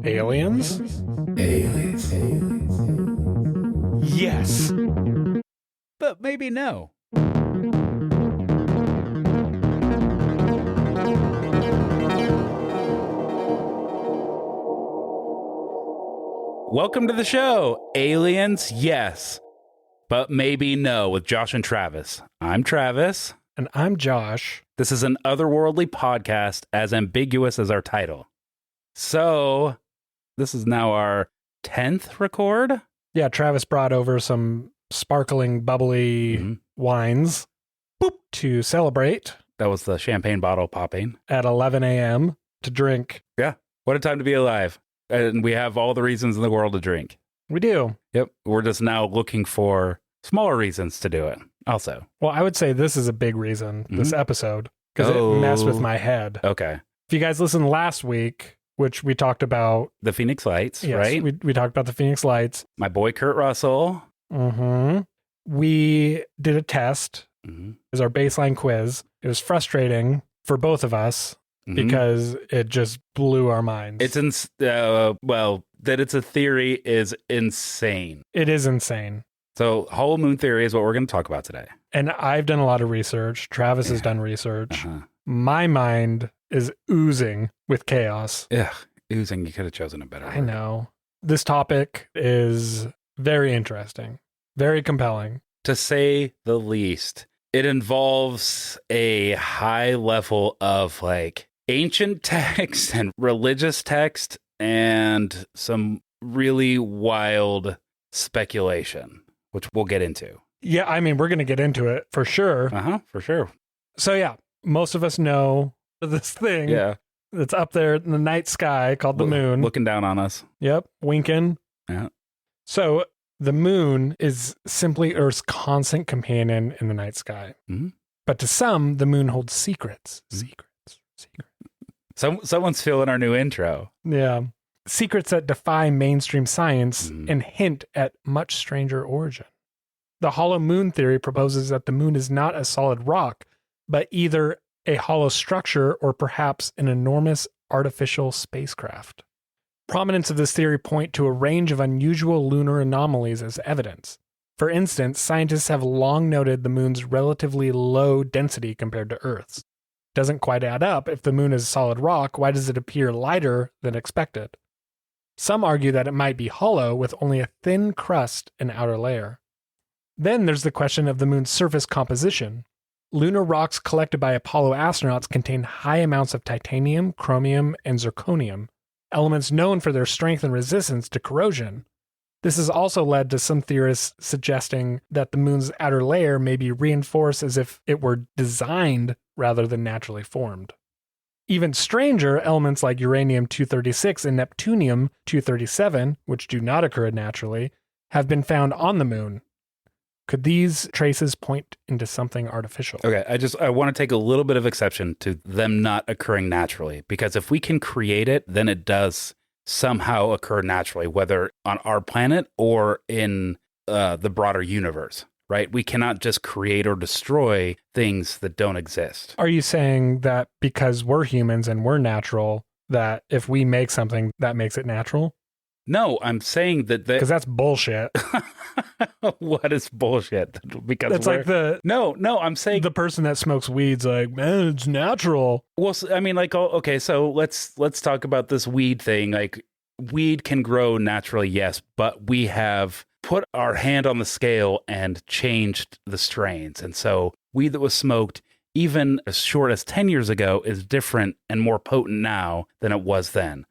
Aliens? Aliens. Yes. But maybe no. Welcome to the show, Aliens, yes, but maybe no, with Josh and Travis. I'm Travis. And I'm Josh. This is an otherworldly podcast as ambiguous as our title. So, this is now our 10th record? Yeah, Travis brought over some sparkling, bubbly wines to celebrate. That was the champagne bottle popping. At 11 a.m. to drink. Yeah, what a time to be alive. And we have all the reasons in the world to drink. We do. Yep, we're just now looking for smaller reasons to do it also. Well, I would say this is a big reason, this episode, because it messed with my head. Okay. If you guys listened last week, which we talked about... The Phoenix Lights, yes, right? We talked about the Phoenix Lights. My boy Kurt Russell. We did a test. It was our baseline quiz. It was frustrating for both of us because it just blew our minds. It's well, that it's a theory is insane. It is insane. So hollow moon theory is what we're going to talk about today. And I've done a lot of research. Travis has done research. My mind is oozing with chaos. Yeah, oozing. You could have chosen a better word. I know. This topic is very interesting, very compelling. To say the least. It involves a high level of like ancient text and religious text and some really wild speculation, which we'll get into. Yeah, I mean, we're going to get into it for sure. For sure. So yeah, most of us know this thing that's up there in the night sky called the moon. Looking down on us. Yep, winking. Yeah. So the moon is simply Earth's constant companion in the night sky. But to some, the moon holds secrets. Secrets. Someone's feeling our new intro. Yeah. Secrets that defy mainstream science and hint at much stranger origin. The hollow moon theory proposes that the moon is not a solid rock, but either a hollow structure or perhaps an enormous artificial spacecraft. Prominence of this theory point to a range of unusual lunar anomalies as evidence. For instance, scientists have long noted the moon's relatively low density compared to Earth's. Doesn't quite add up. If the moon is a solid rock, why does it appear lighter than expected? Some argue that it might be hollow with only a thin crust and outer layer. Then there's the question of the moon's surface composition. Lunar rocks collected by Apollo astronauts contain high amounts of titanium, chromium, and zirconium, elements known for their strength and resistance to corrosion. This has also led to some theorists suggesting that the moon's outer layer may be reinforced as if it were designed rather than naturally formed. Even stranger, elements like uranium-236 and neptunium-237, which do not occur naturally, have been found on the moon. Could these traces point into something artificial? Okay, I want to take a little bit of exception to them not occurring naturally, because if we can create it, then it does somehow occur naturally, whether on our planet or in the broader universe, right? We cannot just create or destroy things that don't exist. Are you saying that because we're humans and we're natural, that if we make something, that makes it natural? No, I'm saying that because that's bullshit. What is bullshit? Because it's like no, I'm saying the person that smokes weed's like, man, it's natural. Well, I mean, like, okay, so let's talk about this weed thing. Like, weed can grow naturally, yes, but we have put our hand on the scale and changed the strains, and so weed that was smoked even as short as 10 years ago is different and more potent now than it was then,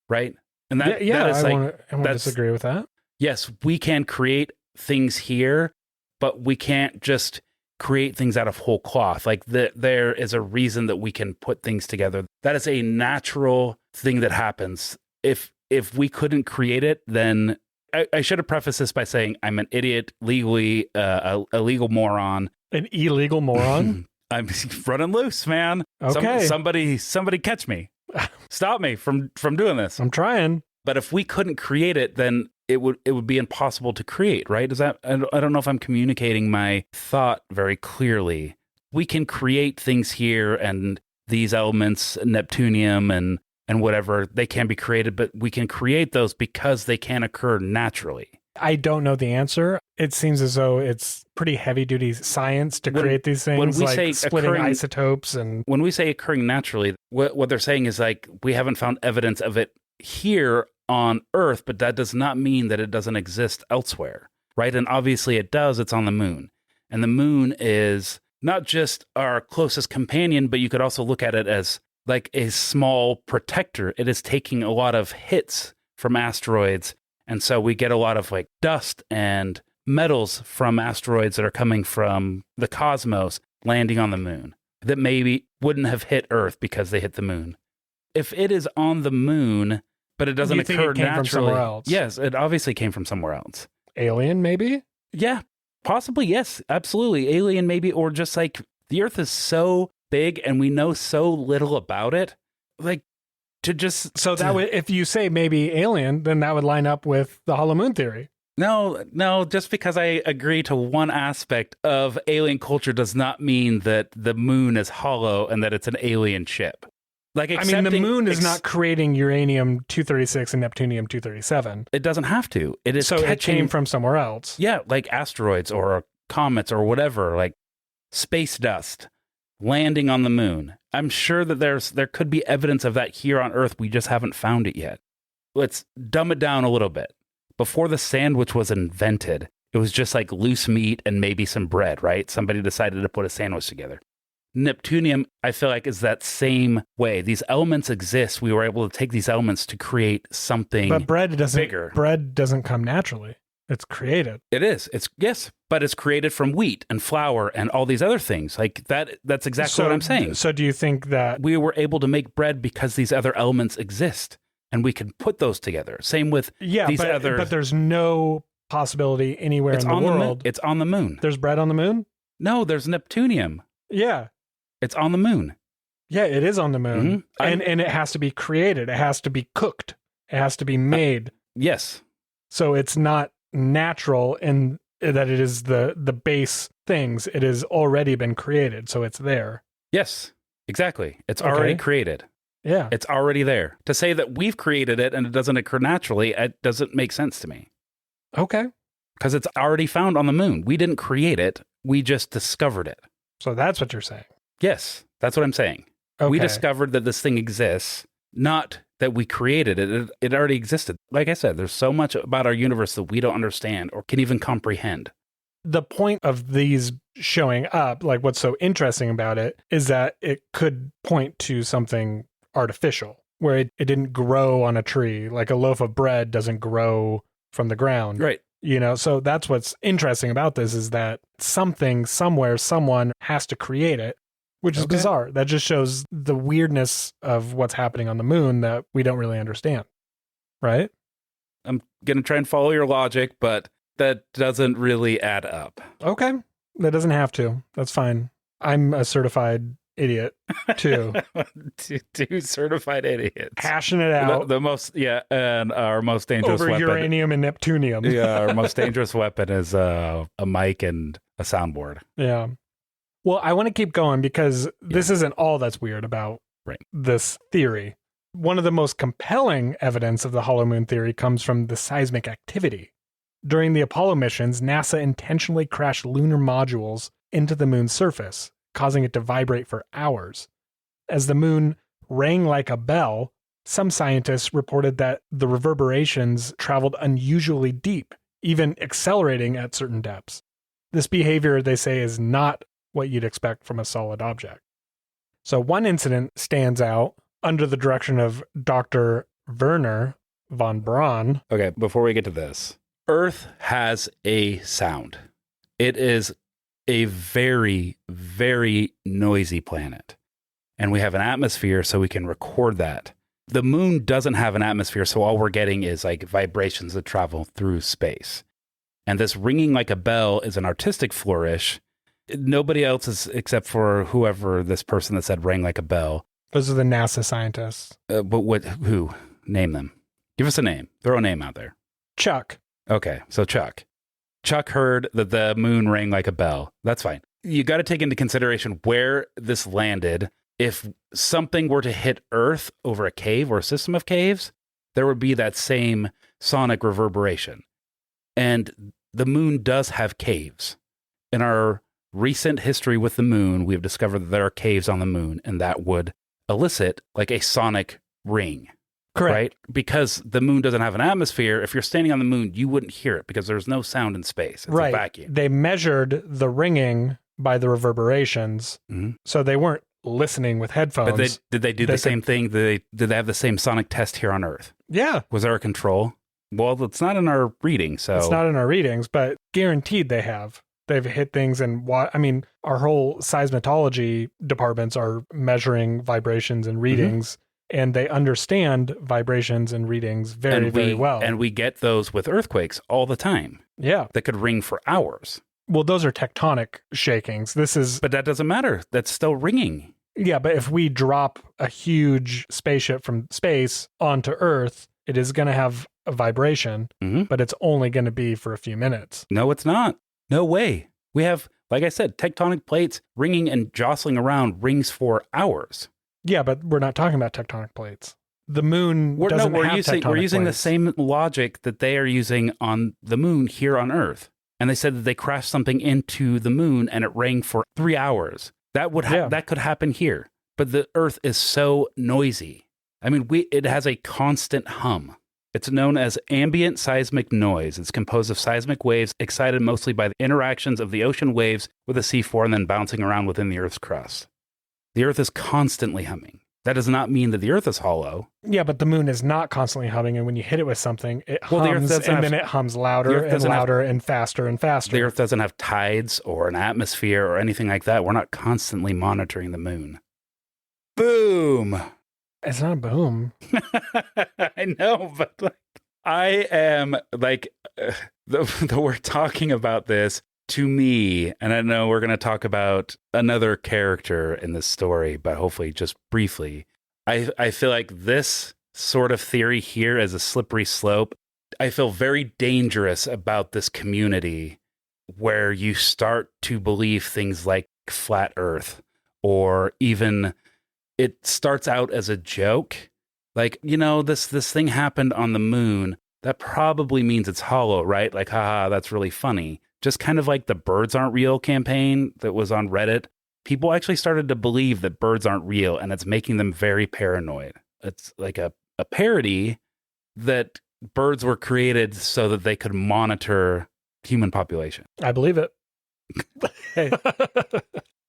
right? And that, that is I like, want to disagree with that. Yes, we can create things here, but we can't just create things out of whole cloth. Like there is a reason that we can put things together. That is a natural thing that happens. If we couldn't create it, then I should have prefaced this by saying I'm an idiot, legally a legal moron. An illegal moron? I'm running loose, man. Okay. Somebody catch me. Stop me from doing this. I'm trying. But if we couldn't create it, then it would be impossible to create, right? Is that, I don't know if I'm communicating my thought very clearly. We can create things here, and these elements, neptunium and and whatever, they can be created, but we can create those because they can occur naturally. I don't know the answer. It seems as though it's pretty heavy duty science to create these things, when we like say splitting isotopes. And when we say occurring naturally, what they're saying is like, we haven't found evidence of it here on Earth, but that does not mean that it doesn't exist elsewhere, right? And obviously it does. It's on the moon. And the moon is not just our closest companion, but you could also look at it as like a small protector. It is taking a lot of hits from asteroids. And so we get a lot of like dust and metals from asteroids that are coming from the cosmos landing on the moon that maybe wouldn't have hit Earth because they hit the moon. If it is on the moon, but it doesn't occur it came naturally. From somewhere else? Yes, it obviously came from somewhere else. Alien, maybe? Yeah, possibly. Yes, absolutely. Alien, maybe, or just like the Earth is so big and we know so little about it. Like, to just that would, if you say maybe alien, then that would line up with the hollow moon theory. No, just because I agree to one aspect of alien culture does not mean that the moon is hollow and that it's an alien ship. Like, I mean, the moon is not creating uranium-236 and neptunium-237. It doesn't have to. It is so it came from somewhere else. Yeah, like asteroids or comets or whatever, like space dust landing on the moon. I'm sure that there could be evidence of that here on Earth. We just haven't found it yet. Let's dumb it down a little bit. Before the sandwich was invented, it was just like loose meat and maybe some bread, right? Somebody decided to put a sandwich together. Neptunium, I feel like, is that same way. These elements exist. We were able to take these elements to create something but bread doesn't, bigger. Bread doesn't come naturally. It's created. It is. Yes, but it's created from wheat and flour and all these other things. Like that's exactly what I'm saying. So do you think that we were able to make bread because these other elements exist and we can put those together? Same with these other. But there's no possibility anywhere in the world. It's on the moon. There's bread on the moon? No, there's neptunium. Yeah. It's on the moon. Yeah, it is on the moon. Mm-hmm. And it has to be created. It has to be cooked. It has to be made. Yes. So it's not natural in that it is the base things. It has already been created, so it's there. Yes, exactly. It's already created. Yeah. It's already there. To say that we've created it and it doesn't occur naturally, it doesn't make sense to me. Okay. Because it's already found on the moon. We didn't create it. We just discovered it. So that's what you're saying. Yes, that's what I'm saying. Okay. We discovered that this thing exists, not that we created it. It already existed. Like I said, there's so much about our universe that we don't understand or can even comprehend. The point of these showing up, like what's so interesting about it, is that it could point to something artificial, where it didn't grow on a tree. Like a loaf of bread doesn't grow from the ground. Right. You know, so that's what's interesting about this, is that something, somewhere, someone has to create it, which is bizarre. That just shows the weirdness of what's happening on the moon that we don't really understand. Right? I'm going to try and follow your logic, but that doesn't really add up. Okay. That doesn't have to. That's fine. I'm a certified idiot too. Two certified idiots. Hashing it out. The most, and our most dangerous over weapon. uranium and neptunium. Yeah, our most dangerous weapon is a mic and a soundboard. Yeah. Well, I want to keep going because this isn't all that's weird about this theory. One of the most compelling evidence of the hollow moon theory comes from the seismic activity. During the Apollo missions, NASA intentionally crashed lunar modules into the moon's surface, causing it to vibrate for hours. As the moon rang like a bell, some scientists reported that the reverberations traveled unusually deep, even accelerating at certain depths. This behavior, they say, is not what you'd expect from a solid object. So one incident stands out under the direction of Dr. Werner von Braun. Okay, before we get to this, Earth has a sound. It is a very, very noisy planet. And we have an atmosphere, so we can record that. The moon doesn't have an atmosphere, so all we're getting is like vibrations that travel through space. And this ringing like a bell is an artistic flourish. Nobody else is, except for whoever this person that said rang like a bell. Those are the NASA scientists. But who? Name them. Give us a name. Throw a name out there. Chuck. Okay, so Chuck. Chuck heard that the moon rang like a bell. That's fine. You got to take into consideration where this landed if something were to hit Earth over a cave or a system of caves, there would be that same sonic reverberation. And the moon does have caves. In our recent history with the moon, we've discovered that there are caves on the moon, and that would elicit like a sonic ring. Correct. Right? Because the moon doesn't have an atmosphere. If you're standing on the moon, you wouldn't hear it because there's no sound in space. It's a vacuum. They measured the ringing by the reverberations. Mm-hmm. So they weren't listening with headphones. But did they do the same thing? Did they have the same sonic test here on Earth? Yeah. Was there a control? Well, it's not in our reading, so... It's not in our readings, but guaranteed they have. They've hit things and our whole seismology departments are measuring vibrations and readings, and they understand vibrations and readings very well. And we get those with earthquakes all the time. Yeah. That could ring for hours. Well, those are tectonic shakings. But that doesn't matter. That's still ringing. Yeah, but if we drop a huge spaceship from space onto Earth, it is going to have a vibration, but it's only going to be for a few minutes. No, it's not. No way. We have, like I said, tectonic plates ringing and jostling around rings for hours. Yeah, but we're not talking about tectonic plates. The moon doesn't have tectonic We're using plates. the same logic that they are using on the moon here on Earth. And they said that they crashed something into the moon and it rang for 3 hours. That could happen here. But the Earth is so noisy. I mean, it has a constant hum. It's known as ambient seismic noise. It's composed of seismic waves excited mostly by the interactions of the ocean waves with the seafloor and then bouncing around within the Earth's crust. The Earth is constantly humming. That does not mean that the Earth is hollow. Yeah, but the moon is not constantly humming, and when you hit it with something, it hums, then it hums louder and louder and faster and faster. The Earth doesn't have tides or an atmosphere or anything like that. We're not constantly monitoring the moon. Boom! It's not a boom. I know, but I am we're talking about this to me, and I know we're going to talk about another character in this story, but hopefully just briefly. I feel like this sort of theory here is a slippery slope. I feel very dangerous about this community where you start to believe things like flat Earth, or even it starts out as a joke. Like, this thing happened on the moon. That probably means it's hollow, right? Like, haha, that's really funny. Just kind of like the birds aren't real campaign that was on Reddit. People actually started to believe that birds aren't real, and it's making them very paranoid. It's like a parody that birds were created so that they could monitor human population. I believe it.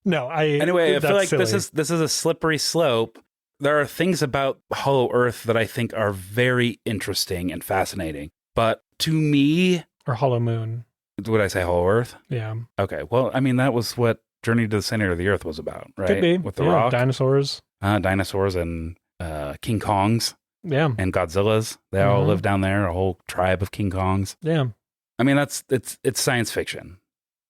No, Anyway, I feel like silly. this is a slippery slope. There are things about Hollow Earth that I think are very interesting and fascinating. But to me... Or Hollow Moon. Would I say Hollow Earth? Yeah. Okay. Well, I mean, that was what Journey to the Center of the Earth was about, right? Could be. With the rock. Dinosaurs. Dinosaurs and King Kongs. Yeah. And Godzillas. They all live down there, a whole tribe of King Kongs. Yeah. I mean, it's science fiction.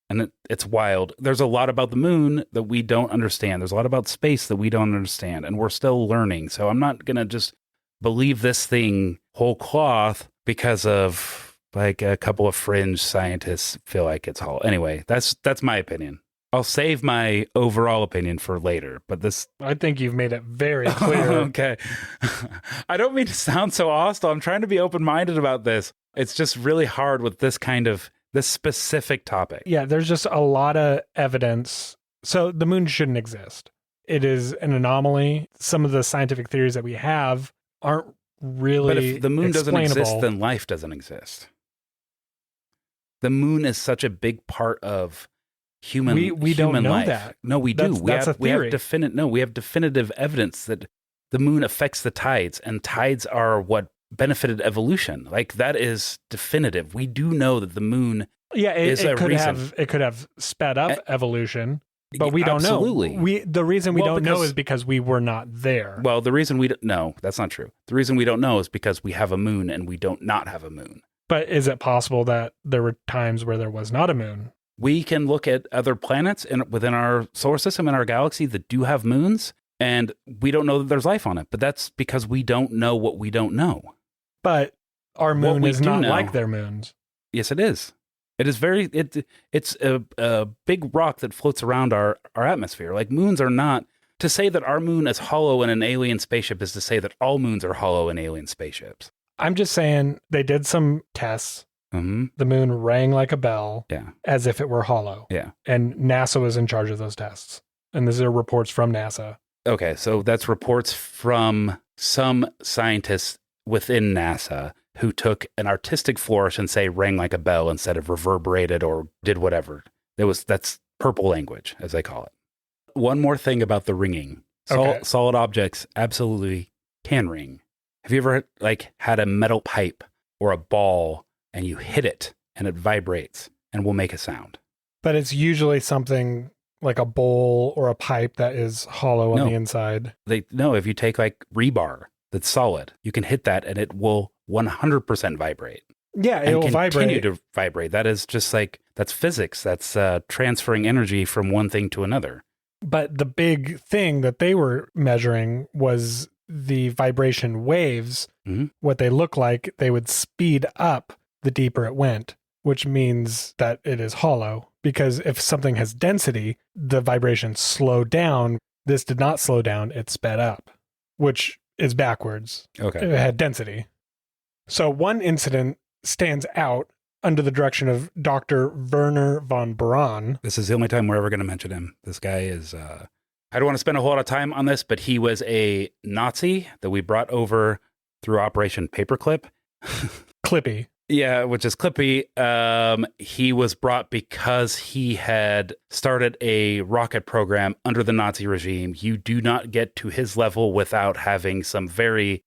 And it's wild. There's a lot about the moon that we don't understand. There's a lot about space that we don't understand. And we're still learning. So I'm not going to just believe this thing whole cloth because of like a couple of fringe scientists feel like it's hollow. Anyway, that's my opinion. I'll save my overall opinion for later. But I think you've made it very clear. Okay. I don't mean to sound so hostile. I'm trying to be open-minded about this. It's just really hard with this specific topic. Yeah, there's just a lot of evidence. So the moon shouldn't exist. It is an anomaly. Some of the scientific theories that we have aren't really But if the moon doesn't exist, explainable. then life doesn't exist. The moon is such a big part of human life. We don't know that. No, we do. That's a theory. We have definitive evidence that the moon affects the tides, and tides are what benefited evolution. Like, that is definitive. We do know that the moon it could have sped up evolution, but we don't absolutely. know. The reason we don't know is because we were not there. Well, the reason we don't know, that's not true. The reason we don't know is because we have a moon and we don't not have a moon. But is it possible that there were times where there was not a moon? We can look at other planets within our solar system and our galaxy that do have moons, and we don't know that there's life on it. But that's because we don't know what we don't know. But our moon is not know, like their moons. Yes, it is. It is it's a big rock that floats around our atmosphere. Like, moons are not To say that our moon is hollow in an alien spaceship is to say that all moons are hollow in alien spaceships. I'm just saying they did some tests. Mm-hmm. The moon rang like a bell, Yeah. as if it were hollow. Yeah. And NASA was in charge of those tests. And these are reports from NASA. Okay, so that's reports from some scientists within NASA who took an artistic flourish and say rang like a bell instead of reverberated or did whatever. That's purple language, as they call it. One more thing about the ringing. Solid objects absolutely can ring. Have you ever had a metal pipe or a ball and you hit it and it vibrates and will make a sound? But it's usually something like a bowl or a pipe that is hollow on the inside. If you take rebar that's solid, you can hit that and it will 100% vibrate. Yeah, it will continue to vibrate. That is just that's physics. That's transferring energy from one thing to another. But the big thing that they were measuring was the vibration waves. Mm-hmm. What they look like, they would speed up the deeper it went, which means that it is hollow. Because if something has density, the vibrations slow down. This did not slow down, it sped up, which is backwards. Okay. It had density. So one incident stands out under the direction of Dr. Werner von Braun. This is the only time we're ever going to mention him. This guy is, I don't want to spend a whole lot of time on this, but he was a Nazi that we brought over through Operation Paperclip. Clippy. Yeah, which is Clippy. He was brought because he had started a rocket program under the Nazi regime. You do not get to his level without having some very...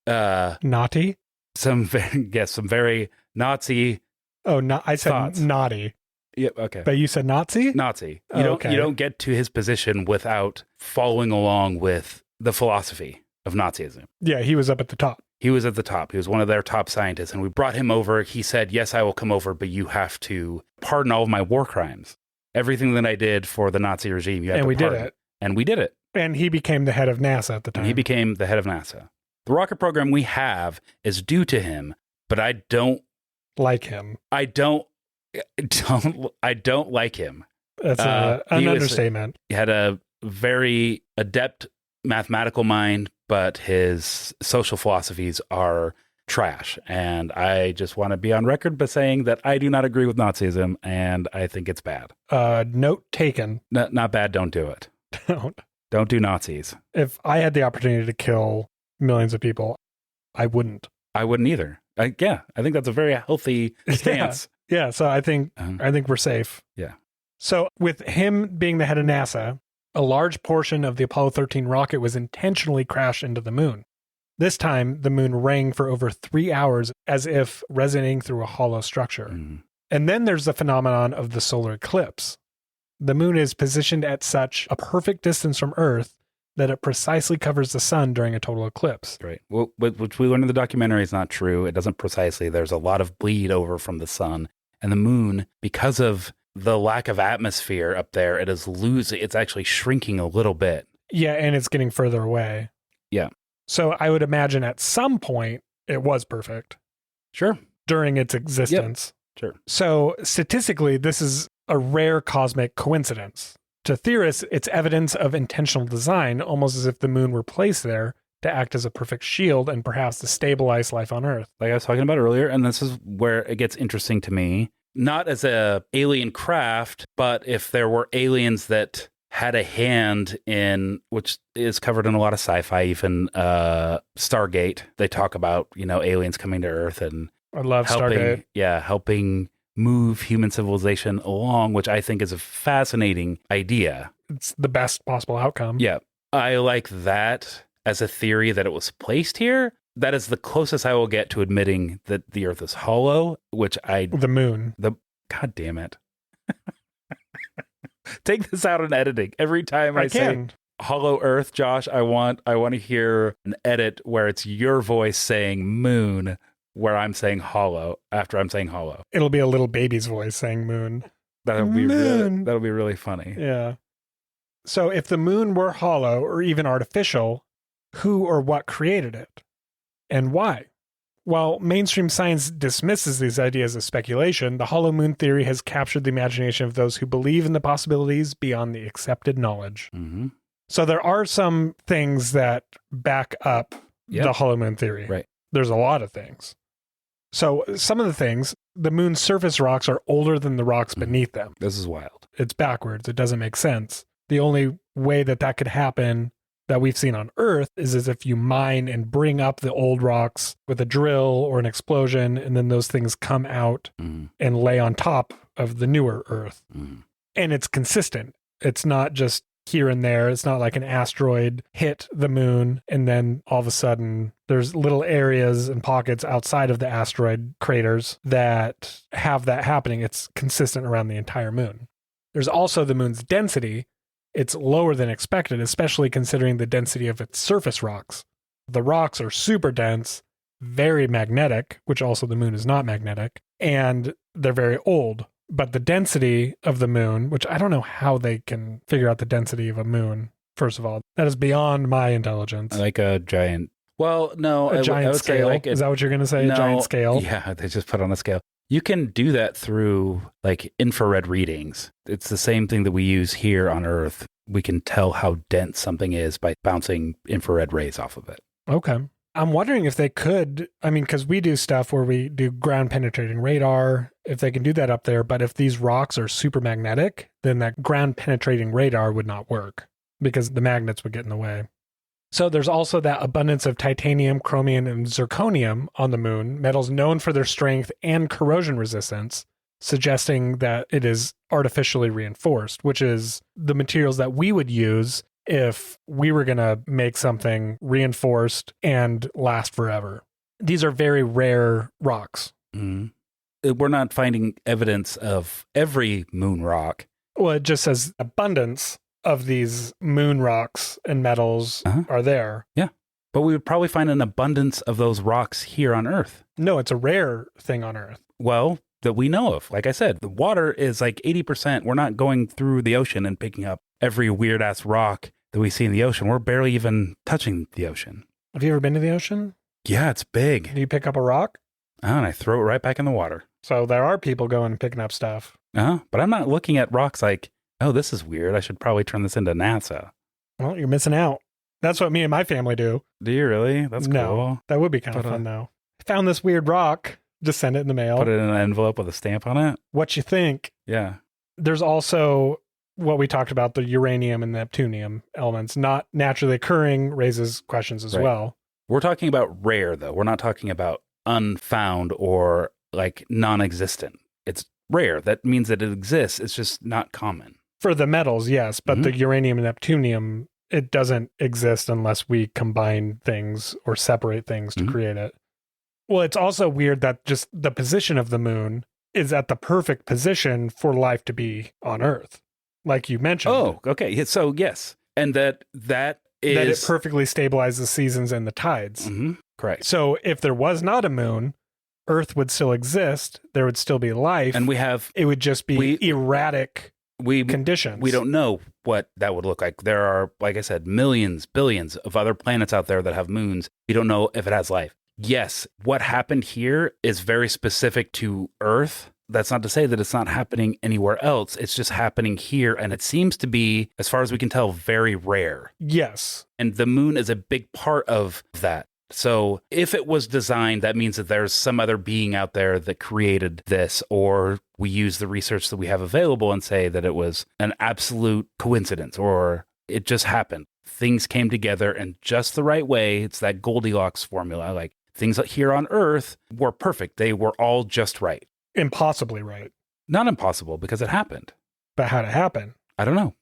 naughty? Some very Nazi... Oh, no, I said thoughts. naughty. Yep, okay. But you said Nazi? Nazi. You don't get to his position without following along with the philosophy of Nazism. Yeah, he was up at the top. He was at the top. He was one of their top scientists, and we brought him over. He said, "Yes, I will come over, but you have to pardon all of my war crimes. Everything that I did for the Nazi regime, you have to pardon." And we did it. And we did it. And he became the head of NASA at the time. And he became the head of NASA. The rocket program we have is due to him, but I don't like him. I don't like him. That's an understatement. He had a very adept mathematical mind, but his social philosophies are trash. And I just want to be on record by saying that I do not agree with Nazism, and I think it's bad. Note taken. Not bad. Don't do it. Don't do Nazis. If I had the opportunity to kill millions of people, I wouldn't. I wouldn't either. I think that's a very healthy stance. Yeah. So I think we're safe. Yeah. So with him being the head of NASA, a large portion of the Apollo 13 rocket was intentionally crashed into the moon. This time, the moon rang for over 3 hours as if resonating through a hollow structure. Mm. And then there's the phenomenon of the solar eclipse. The moon is positioned at such a perfect distance from Earth that it precisely covers the sun during a total eclipse. Right. Well, which we learned in the documentary is not true. It doesn't precisely. There's a lot of bleed over from the sun. And the moon, because of the lack of atmosphere up there, it's actually shrinking a little bit. Yeah, and it's getting further away. Yeah. So I would imagine at some point it was perfect. Sure. During its existence. Yep. Sure. So statistically, this is a rare cosmic coincidence. To theorists, it's evidence of intentional design, almost as if the moon were placed there to act as a perfect shield and perhaps to stabilize life on Earth. Like I was talking about earlier, and this is where it gets interesting to me. Not as a alien craft, but if there were aliens that had a hand in, which is covered in a lot of sci-fi, even Stargate. They talk about, aliens coming to Earth and I love Stargate. Yeah, helping move human civilization along, which I think is a fascinating idea. It's the best possible outcome. Yeah. I like that as a theory that it was placed here. That is the closest I will get to admitting that the Earth is hollow, The moon. God damn it. Take this out in editing. Every time I say hollow Earth, Josh, I want to hear an edit where it's your voice saying moon, where I'm saying hollow after I'm saying hollow. It'll be a little baby's voice saying moon. That'll be really funny. Yeah. So if the moon were hollow or even artificial, who or what created it? And why? While mainstream science dismisses these ideas as speculation, the hollow moon theory has captured the imagination of those who believe in the possibilities beyond the accepted knowledge. Mm-hmm. So there are some things that back up the hollow moon theory. Right. There's a lot of things. So some of the things, the moon's surface rocks are older than the rocks beneath them. This is wild. It's backwards. It doesn't make sense. The only way that could happen that we've seen on Earth is as if you mine and bring up the old rocks with a drill or an explosion, and then those things come out and lay on top of the newer Earth. And it's consistent. It's not just here and there. It's not like an asteroid hit the moon and then all of a sudden there's little areas and pockets outside of the asteroid craters that have that happening. It's consistent around the entire moon. There's also the moon's density. It's lower than expected, especially considering the density of its surface rocks. The rocks are super dense, very magnetic, which also the moon is not magnetic, and they're very old. But the density of the moon, which I don't know how they can figure out the density of a moon, first of all, that is beyond my intelligence. Like a giant, well, no. A giant scale? Like is that what you're going to say? No, a giant scale? Yeah, they just put on a scale. You can do that through like infrared readings. It's the same thing that we use here on Earth. We can tell how dense something is by bouncing infrared rays off of it. Okay. I'm wondering if they could, because we do stuff where we do ground penetrating radar, if they can do that up there. But if these rocks are super magnetic, then that ground penetrating radar would not work because the magnets would get in the way. So there's also that abundance of titanium, chromium, and zirconium on the moon, metals known for their strength and corrosion resistance, suggesting that it is artificially reinforced, which is the materials that we would use if we were going to make something reinforced and last forever. These are very rare rocks. We're not finding evidence of every moon rock. Well, it just says abundance of these moon rocks and metals are there. Yeah. But we would probably find an abundance of those rocks here on Earth. No, it's a rare thing on Earth. Well, that we know of. Like I said, the water is like 80%. We're not going through the ocean and picking up every weird ass rock that we see in the ocean. We're barely even touching the ocean. Have you ever been to the ocean? Yeah, it's big. Do you pick up a rock? And I throw it right back in the water. So there are people going and picking up stuff. But I'm not looking at rocks like, oh, this is weird. I should probably turn this into NASA. Well, you're missing out. That's what me and my family do. Do you really? That's cool. No, that would be kind of fun though. Found this weird rock. Just send it in the mail. Put it in an envelope with a stamp on it. What you think? Yeah. There's also what we talked about, the uranium and neptunium elements, not naturally occurring, raises questions as well. We're talking about rare, though. We're not talking about unfound or like non-existent. It's rare. That means that it exists. It's just not common. For the metals, yes. But the uranium and neptunium, it doesn't exist unless we combine things or separate things to create it. Well, it's also weird that just the position of the moon is at the perfect position for life to be on Earth, like you mentioned. Oh, okay. So, yes. And that is... That it perfectly stabilizes the seasons and the tides. Correct. So if there was not a moon, Earth would still exist. There would still be life. And we have... It would just be erratic conditions. We don't know what that would look like. There are, like I said, millions, billions of other planets out there that have moons. We don't know if it has life. Yes, what happened here is very specific to Earth. That's not to say that it's not happening anywhere else. It's just happening here. And it seems to be, as far as we can tell, very rare. Yes. And the moon is a big part of that. So if it was designed, that means that there's some other being out there that created this, or we use the research that we have available and say that it was an absolute coincidence, or it just happened. Things came together in just the right way. It's that Goldilocks formula. Like things here on Earth were perfect. They were all just right. Impossibly right. Not impossible because it happened. But how'd it happen? I don't know.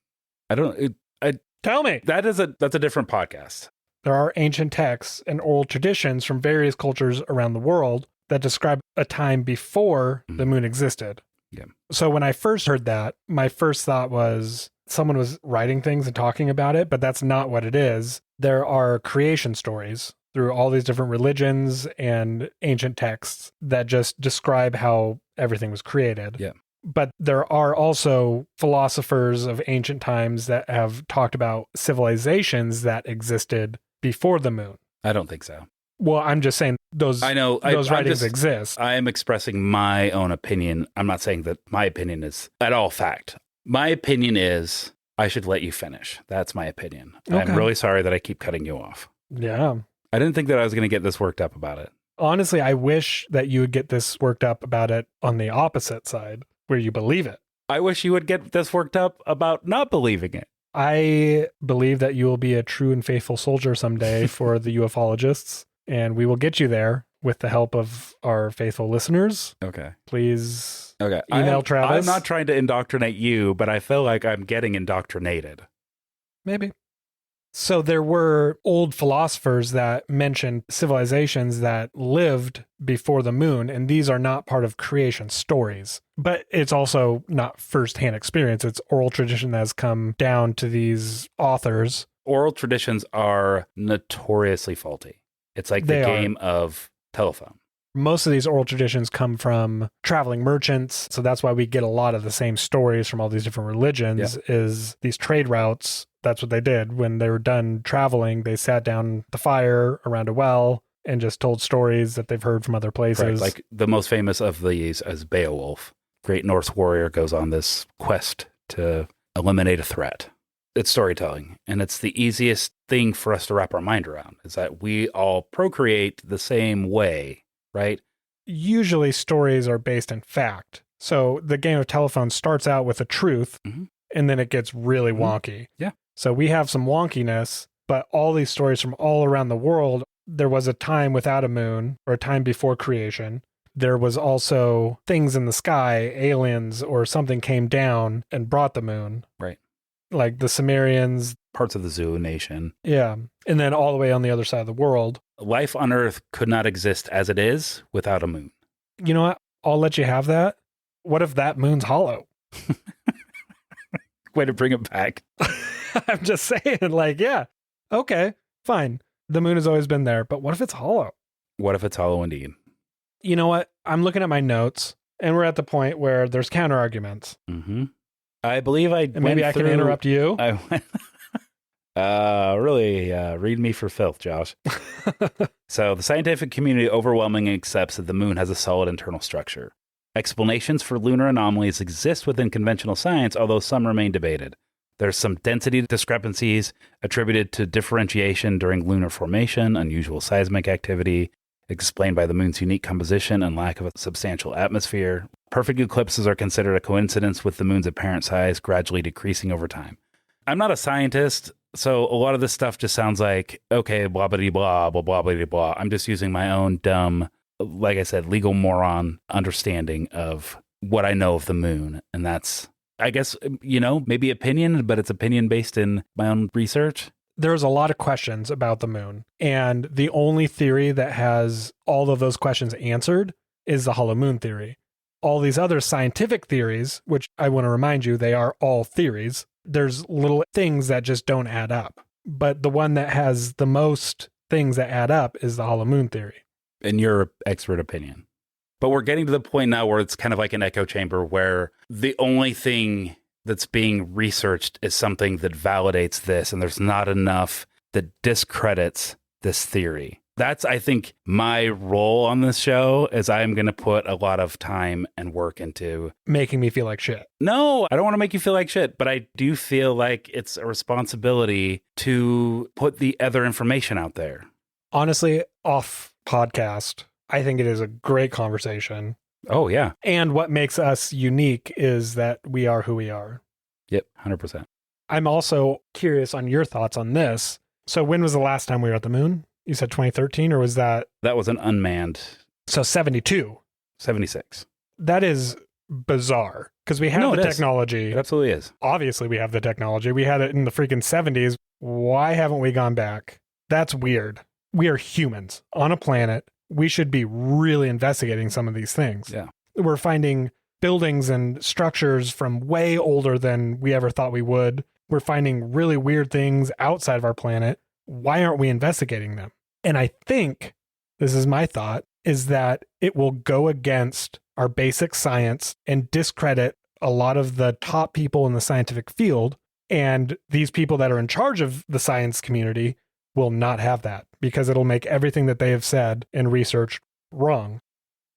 Tell me. That's a different podcast. There are ancient texts and oral traditions from various cultures around the world that describe a time before the moon existed. Yeah. So when I first heard that, my first thought was someone was writing things and talking about it, but that's not what it is. There are creation stories through all these different religions and ancient texts that just describe how everything was created. Yeah. But there are also philosophers of ancient times that have talked about civilizations that existed before the moon. I don't think so. Well, I'm just saying those writings exist. I am expressing my own opinion. I'm not saying that my opinion is at all fact. My opinion is I should let you finish. That's my opinion. Okay. I'm really sorry that I keep cutting you off. Yeah. I didn't think that I was going to get this worked up about it. Honestly, I wish that you would get this worked up about it on the opposite side, where you believe it. I wish you would get this worked up about not believing it. I believe that you will be a true and faithful soldier someday for the ufologists, and we will get you there with the help of our faithful listeners. Okay. Please email Travis. I'm not trying to indoctrinate you, but I feel like I'm getting indoctrinated. Maybe. So there were old philosophers that mentioned civilizations that lived before the moon, and these are not part of creation stories. But it's also not firsthand experience. It's oral tradition that has come down to these authors. Oral traditions are notoriously faulty. It's like the game of telephone. Most of these oral traditions come from traveling merchants. So that's why we get a lot of the same stories from all these different religions, is these trade routes. That's what they did. When they were done traveling, they sat down the fire around a well and just told stories that they've heard from other places. Right. Like the most famous of these is Beowulf. Great Norse warrior goes on this quest to eliminate a threat. It's storytelling, and it's the easiest thing for us to wrap our mind around, is that we all procreate the same way, right? Usually stories are based in fact. So the game of telephone starts out with a truth, and then it gets really wonky. Yeah. So we have some wonkiness, but all these stories from all around the world, there was a time without a moon, or a time before creation. There was also things in the sky, aliens, or something came down and brought the moon. Right. Like the Sumerians. Parts of the Zulu nation. Yeah. And then all the way on the other side of the world. Life on Earth could not exist as it is without a moon. You know what? I'll let you have that. What if that moon's hollow? Way to bring it back. I'm just saying, like, yeah, okay, fine. The moon has always been there, but what if it's hollow? What if it's hollow indeed? You know what? I'm looking at my notes, and we're at the point where there's counter arguments. I believe maybe I can interrupt you. Really read me for filth, Josh. So the scientific community overwhelmingly accepts that the moon has a solid internal structure. Explanations for lunar anomalies exist within conventional science, although some remain debated. There's some density discrepancies attributed to differentiation during lunar formation, unusual seismic activity, explained by the moon's unique composition and lack of a substantial atmosphere. Perfect eclipses are considered a coincidence with the moon's apparent size gradually decreasing over time. I'm not a scientist, so a lot of this stuff just sounds like, okay, blah, blah, blah, blah, blah, blah, blah. I'm just using my own dumb, like I said, legal moron understanding of what I know of the moon. And that's, I guess, maybe opinion, but it's opinion based in my own research. There's a lot of questions about the moon. And the only theory that has all of those questions answered is the hollow moon theory. All these other scientific theories, which I want to remind you, they are all theories. There's little things that just don't add up. But the one that has the most things that add up is the hollow moon theory. In your expert opinion. But we're getting to the point now where it's kind of like an echo chamber where the only thing that's being researched is something that validates this, and there's not enough that discredits this theory. That's, I think, my role on this show, is I'm going to put a lot of time and work into making me feel like shit. No, I don't want to make you feel like shit, but I do feel like it's a responsibility to put the other information out there. Honestly, off podcast, I think it is a great conversation. Oh, yeah. And what makes us unique is that we are who we are. Yep, 100%. I'm also curious on your thoughts on this. So when was the last time we were at the moon? You said 2013, or was that? That was an unmanned. So 72. 76. That is bizarre, because we have the technology. It absolutely is. Obviously, we have the technology. We had it in the freaking 70s. Why haven't we gone back? That's weird. We are humans on a planet. We should be really investigating some of these things. Yeah. We're finding buildings and structures from way older than we ever thought we would. We're finding really weird things outside of our planet. Why aren't we investigating them? And I think, this is my thought, is that it will go against our basic science and discredit a lot of the top people in the scientific field. And these people that are in charge of the science community will not have that, because it'll make everything that they have said and researched wrong.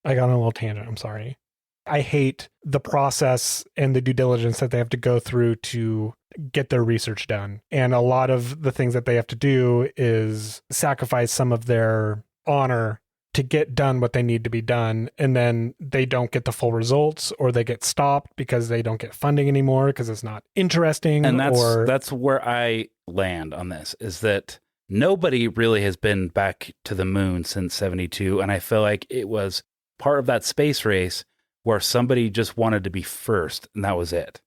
I got on a little tangent. I'm sorry. I hate the process and the due diligence that they have to go through to get their research done. And a lot of the things that they have to do is sacrifice some of their honor to get done what they need to be done. And then they don't get the full results, or they get stopped because they don't get funding anymore because it's not interesting. And that's where I land on this, is that nobody really has been back to the moon since 72. And I feel like it was part of that space race where somebody just wanted to be first, and that was it.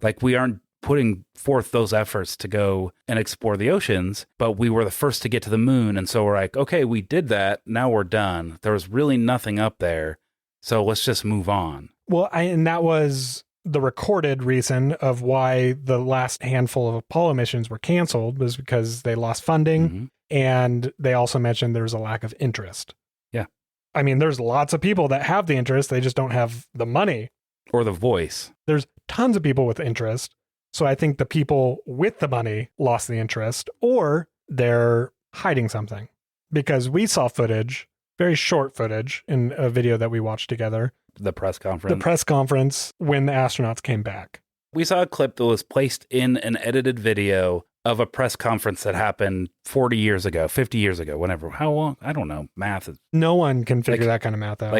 Like, we aren't putting forth those efforts to go and explore the oceans, but we were the first to get to the moon. And so we're like, okay, we did that. Now we're done. There was really nothing up there. So let's just move on. Well, and that was the recorded reason of why the last handful of Apollo missions were canceled, was because they lost funding. Mm-hmm. And they also mentioned there's a lack of interest. Yeah. I mean, there's lots of people that have the interest. They just don't have the money. Or the voice. There's tons of people with interest. So I think the people with the money lost the interest, or they're hiding something, because we saw footage, very short footage, in a video that we watched together. The press conference. The press conference when the astronauts came back. We saw a clip that was placed in an edited video of a press conference that happened 40 years ago, 50 years ago, whenever. How long? I don't know. Math is... No one can figure that kind of math out.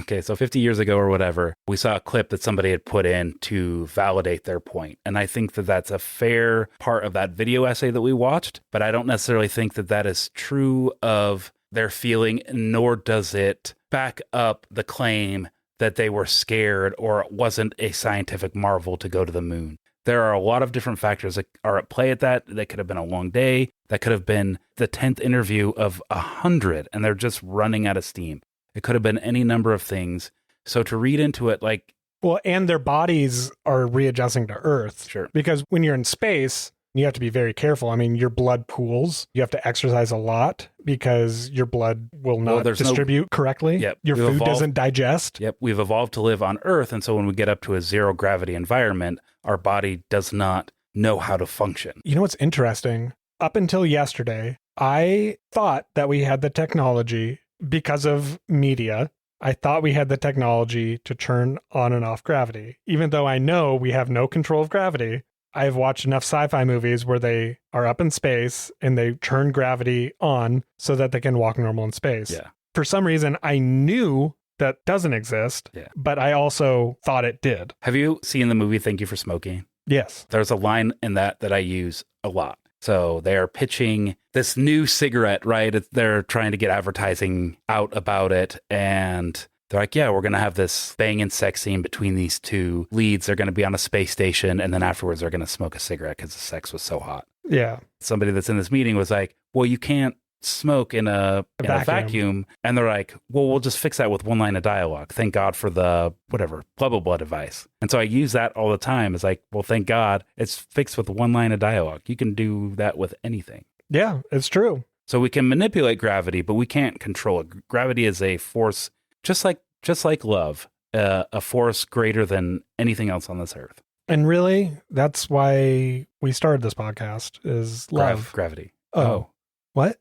Okay, so 50 years ago or whatever, we saw a clip that somebody had put in to validate their point. And I think that that's a fair part of that video essay that we watched, but I don't necessarily think that that is true of their feeling, nor does it back up the claim that they were scared or it wasn't a scientific marvel to go to the moon. There are a lot of different factors that are at play at that. That could have been a long day. That could have been the 10th interview of 100, and they're just running out of steam. It could have been any number of things. So to read into it like... Well, and their bodies are readjusting to Earth. Sure. Because when you're in space, you have to be very careful. I mean, your blood pools. You have to exercise a lot because your blood will not distribute correctly. Yep. Your food doesn't digest. Yep. We've evolved to live on Earth. And so when we get up to a zero gravity environment, our body does not know how to function. You know what's interesting? Up until yesterday, I thought that we had the technology, because of media, I thought we had the technology to turn on and off gravity. Even though I know we have no control of gravity, I've watched enough sci-fi movies where they are up in space and they turn gravity on so that they can walk normal in space. Yeah. For some reason, I knew that doesn't exist, but I also thought it did. Have you seen the movie Thank You for Smoking? Yes. There's a line in that I use a lot. So they are pitching this new cigarette, right? They're trying to get advertising out about it. And they're like, yeah, we're going to have this banging sex scene between these two leads. They're going to be on a space station. And then afterwards, they're going to smoke a cigarette because the sex was so hot. Yeah. Somebody that's in this meeting was like, well, you can't smoke in a vacuum. And they're like, well, we'll just fix that with one line of dialogue. Thank God for the whatever, blah, blah, blah device. And so I use that all the time. It's like, well, thank God it's fixed with one line of dialogue. You can do that with anything. Yeah, it's true. So we can manipulate gravity, but we can't control it. Gravity is a force, just like love, a force greater than anything else on this earth. And really, that's why we started this podcast, is love. Gravity. Oh. What?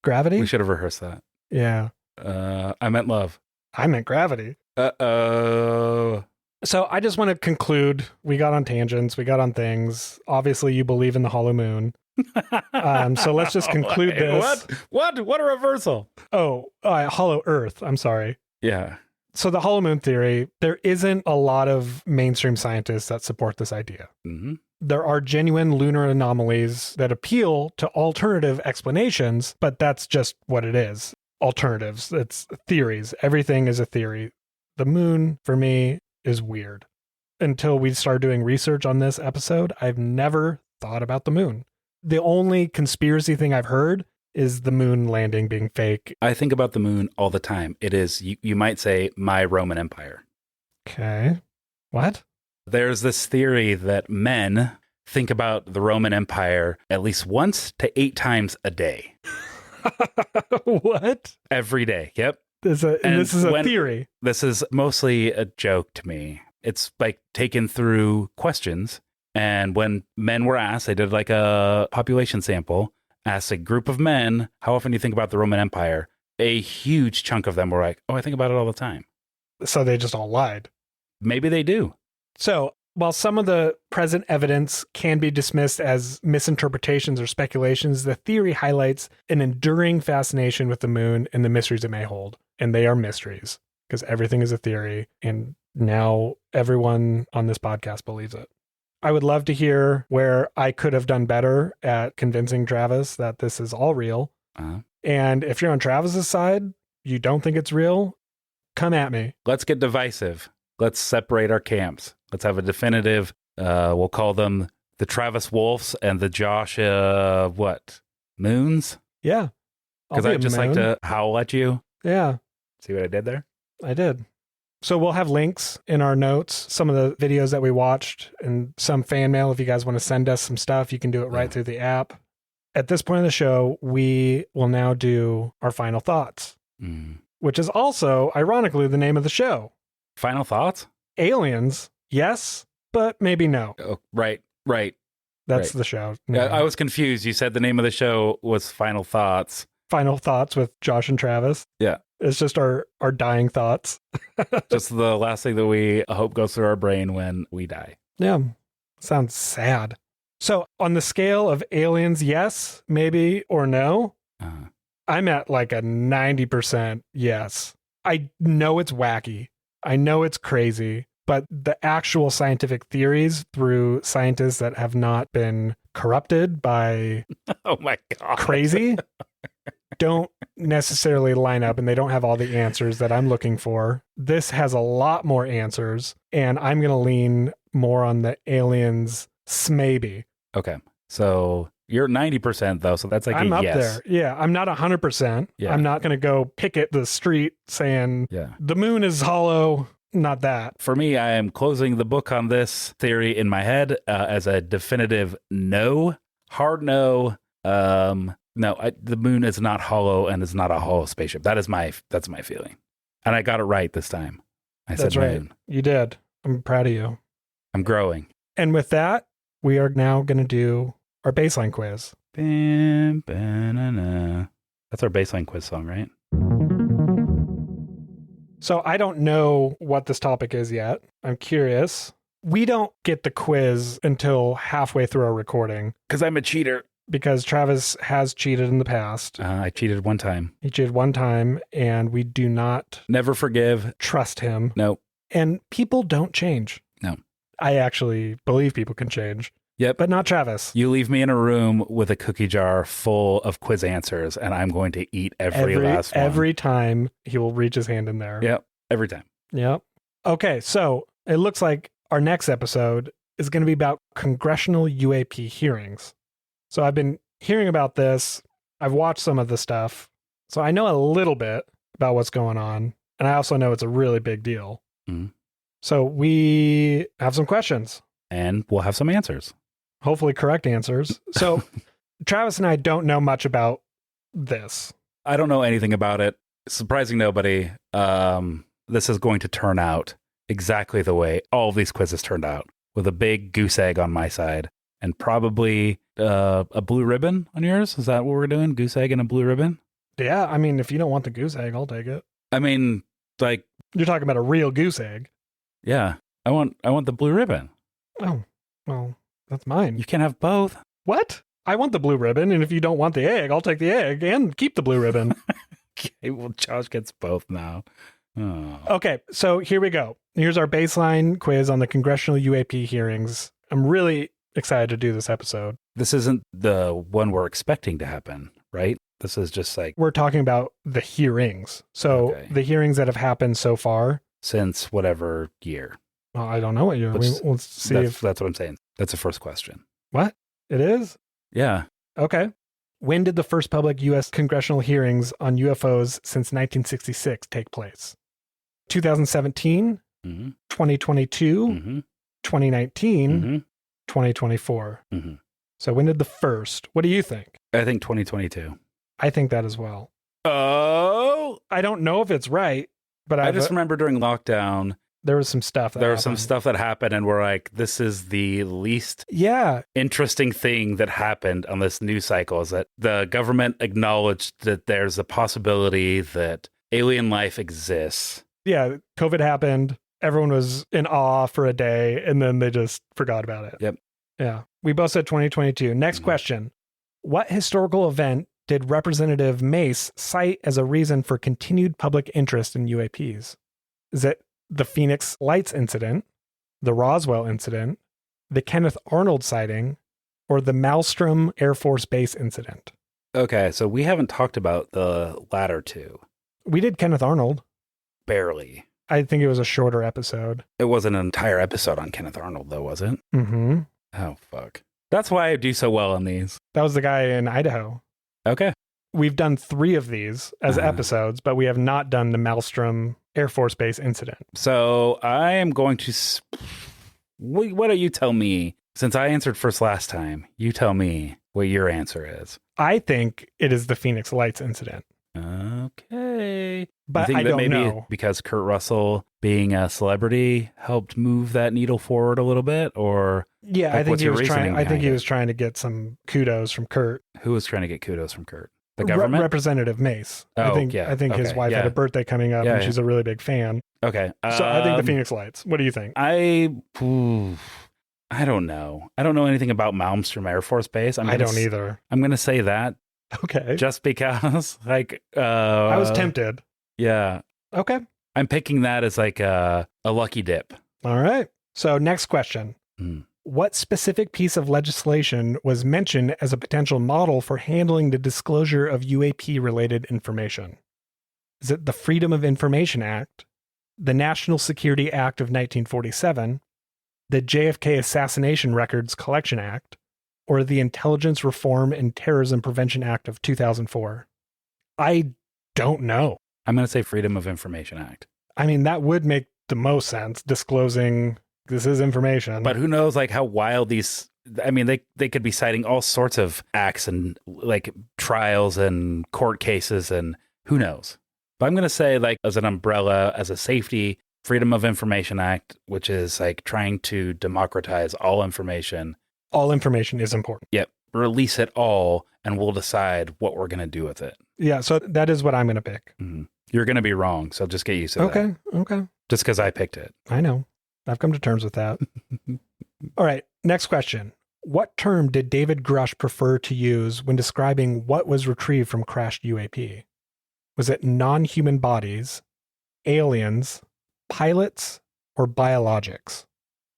Gravity? We should have rehearsed that. Yeah. I meant love. I meant gravity. Uh-oh. So I just want to conclude. We got on tangents. We got on things. Obviously, you believe in the hollow moon. So let's just conclude this. What a reversal. Oh, hollow earth. I'm sorry. Yeah. So the hollow moon theory, there isn't a lot of mainstream scientists that support this idea. Mm-hmm. There are genuine lunar anomalies that appeal to alternative explanations, but that's just what it is. Alternatives. It's theories. Everything is a theory. The moon, for me, is weird. Until we started doing research on this episode, I've never thought about the moon. The only conspiracy thing I've heard is the moon landing being fake. I think about the moon all the time. It is, you might say, my Roman Empire. Okay. What? There's this theory that men think about the Roman Empire at least once to 8 times a day. What? Every day. Yep. This is a theory. This is mostly a joke to me. It's like taken through questions. And when men were asked, they did like a population sample, asked a group of men, how often do you think about the Roman Empire? A huge chunk of them were like, oh, I think about it all the time. So they just all lied. Maybe they do. So While some of the present evidence can be dismissed as misinterpretations or speculations, the theory highlights an enduring fascination with the moon and the mysteries it may hold. And they are mysteries because everything is a theory. And now everyone on this podcast believes it. I would love to hear where I could have done better at convincing Travis that this is all real. And if you're on Travis's side, you don't think it's real, come at me. Let's get divisive. Let's separate our camps. Let's have a definitive, we'll call them the Travis Wolves and the Josh, Moons? Yeah. Because I just like to howl at you. Yeah. See what I did there? I did. So we'll have links in our notes, some of the videos that we watched and some fan mail. If you guys want to send us some stuff, you can do it right through the app. At this point in the show, we will now do our final thoughts, which is also, ironically, the name of the show. Final thoughts? Aliens, yes, but maybe no. Oh, right. That's the show. No. I was confused. You said the name of the show was Final Thoughts. Final Thoughts with Josh and Travis. Yeah. It's just our dying thoughts. Just the last thing that we hope goes through our brain when we die. Yeah. Sounds sad. So on the scale of aliens, yes, maybe, or no, I'm at like a 90% yes. I know it's wacky. I know it's crazy, but the actual scientific theories through scientists that have not been corrupted by oh my God, crazy don't necessarily line up, and they don't have all the answers that I'm looking for. This has a lot more answers, and I'm going to lean more on the aliens maybe. Okay. So you're 90% though, so that's like I'm a up yes. there. Yeah, I'm not 100%. Yeah. I'm not going to go picket the street saying the moon is hollow. Not that. For me, I am closing the book on this theory in my head as a definitive no, hard no. The moon is not hollow and is not a hollow spaceship. That's my feeling, and I got it right this time. That's right. Moon. You did. I'm proud of you. I'm growing. And with that, we are now going to do our baseline quiz. That's our baseline quiz song, right? So I don't know what this topic is yet. I'm curious. We don't get the quiz until halfway through our recording. Because I'm a cheater. Because Travis has cheated in the past. I cheated one time. He cheated one time, and we do not never forgive. Trust him. No. And people don't change. No. I actually believe people can change. Yep. But not Travis. You leave me in a room with a cookie jar full of quiz answers, and I'm going to eat every last one. Every time he will reach his hand in there. Yep. Every time. Yep. Okay. So it looks like our next episode is going to be about congressional UAP hearings. So I've been hearing about this. I've watched some of the stuff. So I know a little bit about what's going on. And I also know it's a really big deal. Mm-hmm. So we have some questions. And we'll have some answers. Hopefully correct answers. So Travis and I don't know much about this. I don't know anything about it. Surprising nobody. This is going to turn out exactly the way all of these quizzes turned out, with a big goose egg on my side and probably a blue ribbon on yours. Is that what we're doing? Goose egg and a blue ribbon? Yeah. I mean, if you don't want the goose egg, I'll take it. I mean, like, you're talking about a real goose egg. Yeah. I want the blue ribbon. Oh, well, that's mine. You can't have both. What? I want the blue ribbon, and if you don't want the egg, I'll take the egg and keep the blue ribbon. Okay, well, Josh gets both now. Oh. Okay, so here we go. Here's our baseline quiz on the congressional UAP hearings. I'm really excited to do this episode. This isn't the one we're expecting to happen, right? This is just like... We're talking about the hearings. So the hearings that have happened so far. Since whatever year. Well, I don't know what year. We'll see that's what I'm saying. That's the first question. What? It is? Yeah. Okay. When did the first public U.S. congressional hearings on UFOs since 1966 take place? 2017, 2022, 2019, 2024. So when did the first? What do you think? I think 2022. I think that as well. Oh! I don't know if it's right, but I just remember during lockdown... There was some stuff that happened. Some stuff that happened, and we're like, this is the least interesting thing that happened on this news cycle, is that the government acknowledged that there's a possibility that alien life exists. Yeah, COVID happened. everyone was in awe for a day and then they just forgot about it. Yep. Yeah. We both said 2022. Next question. What historical event did Representative Mace cite as a reason for continued public interest in UAPs? Is it the Phoenix Lights incident, the Roswell incident, the Kenneth Arnold sighting, or the Malmstrom Air Force Base incident? Okay, so we haven't talked about the latter two. We did Kenneth Arnold. Barely. I think it was a shorter episode. It wasn't an entire episode on Kenneth Arnold, though, was it? Mm-hmm. Oh, fuck. That's why I do so well on these. That was the guy in Idaho. Okay. We've done 3 of these as episodes, but we have not done the Malmstrom Air Force Base incident. So I am going to... Why don't you tell me, since I answered first last time, you tell me what your answer is. I think it is the Phoenix Lights incident. Okay. But you think I that don't maybe know. Because Kurt Russell being a celebrity helped move that needle forward a little bit, or Yeah, like, I think what's he your was trying. reasoning I think behind he it? was trying to get some kudos from Kurt. Who was trying to get kudos from Kurt? The government? Representative Mace. Oh, I think. yeah. I think his Okay, wife had yeah. a birthday coming up, Yeah, and yeah. she's a really big fan. Okay. So I think the Phoenix Lights. What do you think? I don't know. I don't know anything about Malmstrom Air Force Base. I don't either. I'm going to say that Okay. just because, like, I was tempted. Yeah. Okay. I'm picking that as like a lucky dip. All right. So next question. Hmm. What specific piece of legislation was mentioned as a potential model for handling the disclosure of UAP-related information? Is it the Freedom of Information Act, the National Security Act of 1947, the JFK Assassination Records Collection Act, or the Intelligence Reform and Terrorism Prevention Act of 2004? I don't know. I'm going to say Freedom of Information Act. I mean, that would make the most sense, disclosing this is information. But who knows, like, how wild these... I mean, they could be citing all sorts of acts and, like, trials and court cases, and who knows? But I'm going to say, like, as an umbrella, as a safety, Freedom of Information Act, which is, like, trying to democratize all information. All information is important. Yep. Release it all, and we'll decide what we're going to do with it. Yeah, so that is what I'm going to pick. Mm-hmm. You're going to be wrong, so just get used to that. Okay. Just because I picked it. I know. I've come to terms with that. All right, next question. What term did David Grush prefer to use when describing what was retrieved from crashed UAP? Was it non-human bodies, aliens, pilots, or biologics?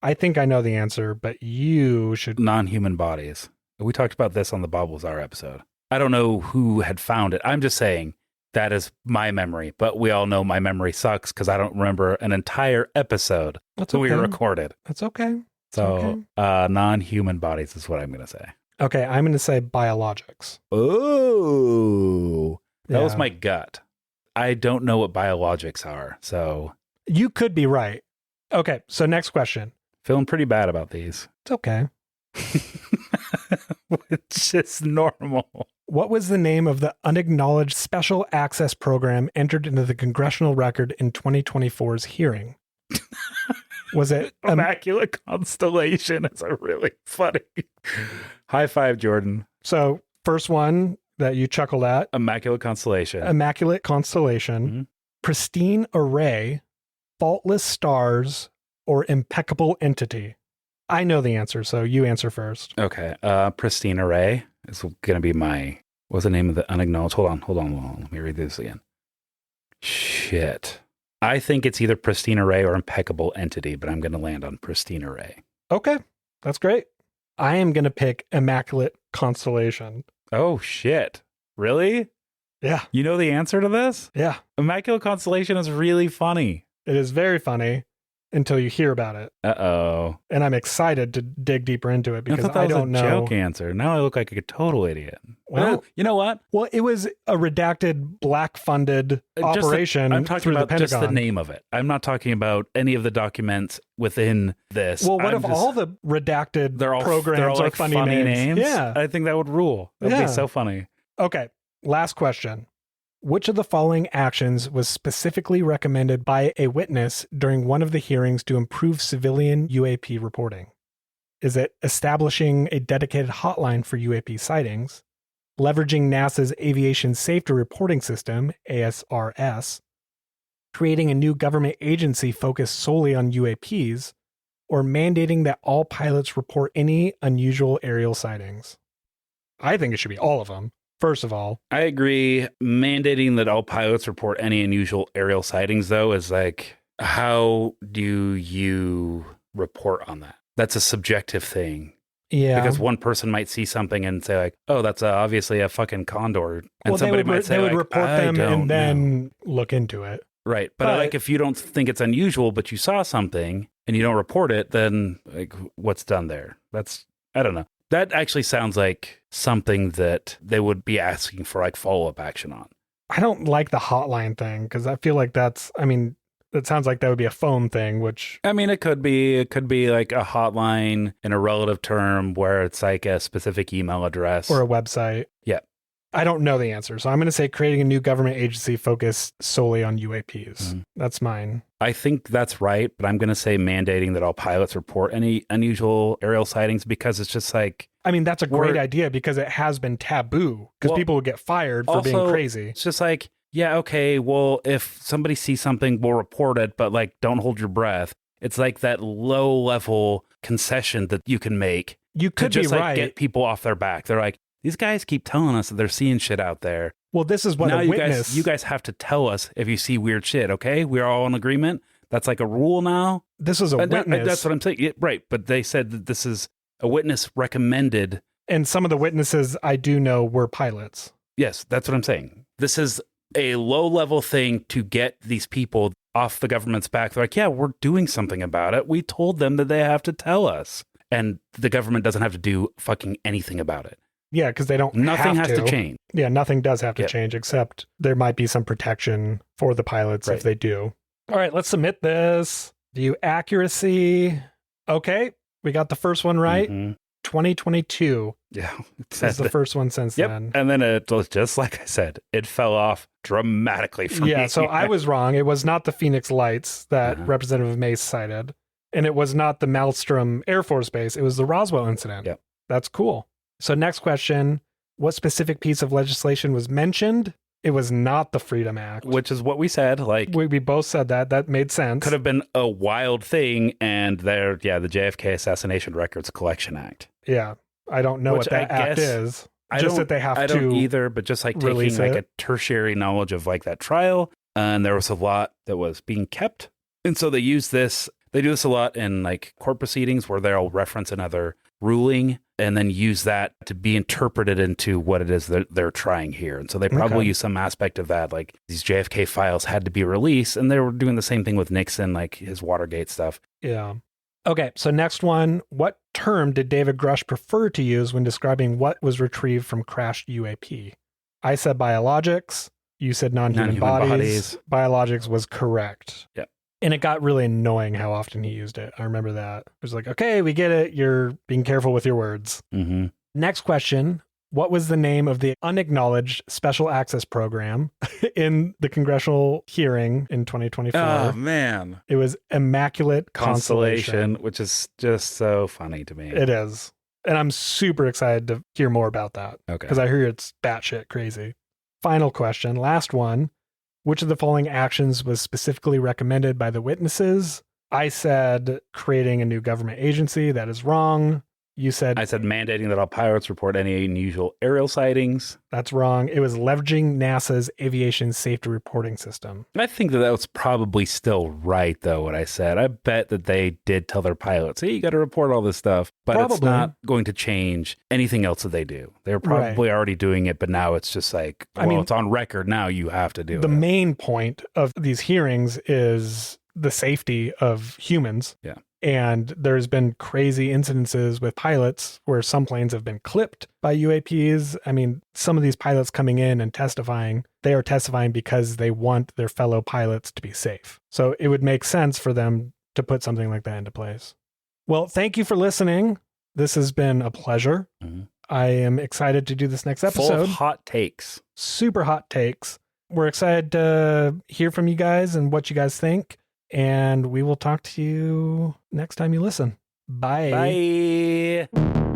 I think I know the answer, but you should... Non-human bodies. We talked about this on the Bob Lazar episode. I don't know who had found it. I'm just saying that is my memory, but we all know my memory sucks because I don't remember an entire episode That's that we okay. recorded. That's okay. So non-human bodies is what I'm going to say. Okay, I'm going to say biologics. Oh, that was Yeah. my gut. I don't know what biologics are, so You could be right. Okay, so next question. feeling pretty bad about these. It's okay. Which is normal. What was the name of the unacknowledged special access program entered into the congressional record in 2024's hearing? Was it Immaculate Constellation is a really funny. High five, Jordan. So first one that you chuckled at, Immaculate Constellation. Immaculate Constellation, Mhm. Pristine Array, Faultless Stars, or Impeccable Entity? I know the answer, so you answer first. Okay. Pristine Array is going to be my... What's the name of the unacknowledged? Hold on. Let me read this again. Shit. I think it's either Pristine Array or Impeccable Entity, but I'm going to land on Pristine Array. Okay, that's great. I am going to pick Immaculate Constellation. Oh, shit. Really? Yeah, You know the answer to this? yeah. Immaculate Constellation is really funny. It is very funny until you hear about it. Uh-oh. And I'm excited to dig deeper into it because I thought that I was don't a know. joke answer. Now I look like a total idiot. Well, you know what? Well, it was a redacted, black-funded operation I'm talking through about the Pentagon. just the name of it. I'm not talking about any of the documents within this. Well, what I'm if all the redacted they're all programs like are funny names? Yeah. I think that would rule. That'd Yeah. be so funny. Okay. Last question. Which of the following actions was specifically recommended by a witness during one of the hearings to improve civilian UAP reporting? Is it establishing a dedicated hotline for UAP sightings, leveraging NASA's Aviation Safety Reporting System, ASRS, creating a new government agency focused solely on UAPs, or mandating that all pilots report any unusual aerial sightings? I think it should be all of them, first of all. I agree. Mandating that all pilots report any unusual aerial sightings, though, is like, how do you report on that? That's a subjective thing. Yeah. Because one person might see something and say like, oh, that's obviously a fucking condor. And Well, somebody might say they would like, report I them don't and then know. look into it. Right. But like, if you don't think it's unusual, but you saw something and you don't report it, then like, what's done there? That's, I don't know. That actually sounds like something that they would be asking for like follow-up action on. I don't like the hotline thing because I feel like that sounds like that would be a phone thing, which... I mean, it could be like a hotline in a relative term where it's like a specific email address. Or a website. Yeah. I don't know the answer. So I'm going to say creating a new government agency focused solely on UAPs. Mm-hmm. That's mine. I think that's right, but I'm going to say mandating that all pilots report any unusual aerial sightings because it's just like... I mean, that's a great idea because it has been taboo because people would get fired for being crazy. It's just like, yeah, okay, well, if somebody sees something, we'll report it, but like, don't hold your breath. It's like that low level concession that you can make. You could to just be like right. Get people off their back. They're like, these guys keep telling us that they're seeing shit out there. Well, this is what now a witness... you guys have to tell us if you see weird shit, okay? We're all in agreement. That's like a rule now. This is a witness. That's what I'm saying. Yeah, right, but they said that this is a witness recommended. And some of the witnesses I do know were pilots. Yes, that's what I'm saying. This is a low-level thing to get these people off the government's back. They're like, yeah, we're doing something about it. We told them that they have to tell us. And the government doesn't have to do fucking anything about it. Yeah, because they don't Nothing have has to change. Yeah, nothing does have to change, except there might be some protection for the pilots if they do. All right, let's submit this. View accuracy. Okay, we got the first one right. Mm-hmm. 2022. Yeah. This is the first one since then. And then it was just like I said, it fell off dramatically from me. So I was wrong. It was not the Phoenix Lights that Representative Mace cited. And it was not the Malmstrom Air Force Base. It was the Roswell incident. Yep. That's cool. So next question. What specific piece of legislation was mentioned? It was not the Freedom Act. Which is what we said. Like we both said that. That made sense. Could have been a wild thing. And the JFK Assassination Records Collection Act. Yeah. I don't know what that act is. Just that they have to. I don't either, but just like taking like a tertiary knowledge of like that trial. And there was a lot that was being kept. And so they use this. They do this a lot in like court proceedings where they'll reference another ruling and then use that to be interpreted into what it is that they're trying here. And so they probably use some aspect of that, like these JFK files had to be released, and they were doing the same thing with Nixon, like his Watergate stuff. Yeah. Okay, so next one. What term did David Grush prefer to use when describing what was retrieved from crashed UAP? I said biologics. You said non-human bodies. Biologics was correct. Yeah. And it got really annoying how often he used it. I remember that. It was like, okay, we get it. You're being careful with your words. Mm-hmm. Next question. What was the name of the unacknowledged special access program in the congressional hearing in 2024? Oh, man. It was Immaculate Constellation. Which is just so funny to me. It is. And I'm super excited to hear more about that. Okay. Because I hear it's batshit crazy. Final question. Last one. Which of the following actions was specifically recommended by the witnesses? I said creating a new government agency. That is wrong. You said... I said mandating that all pilots report any unusual aerial sightings. That's wrong. It was leveraging NASA's aviation safety reporting system. I think that was probably still right, though, what I said. I bet that they did tell their pilots, hey, you got to report all this stuff. But It's not going to change anything else that they do. They're probably already doing it, but now it's just like, it's on record. Now you have to do it. The main point of these hearings is the safety of humans. Yeah. And there's been crazy incidences with pilots where some planes have been clipped by UAPs. I mean, some of these pilots coming in and testifying, they are testifying because they want their fellow pilots to be safe. So it would make sense for them to put something like that into place. Well, thank you for listening. This has been a pleasure. Mm-hmm. I am excited to do this next episode. Full of hot takes. Super hot takes. We're excited to hear from you guys and what you guys think. And we will talk to you next time you listen. Bye. Bye.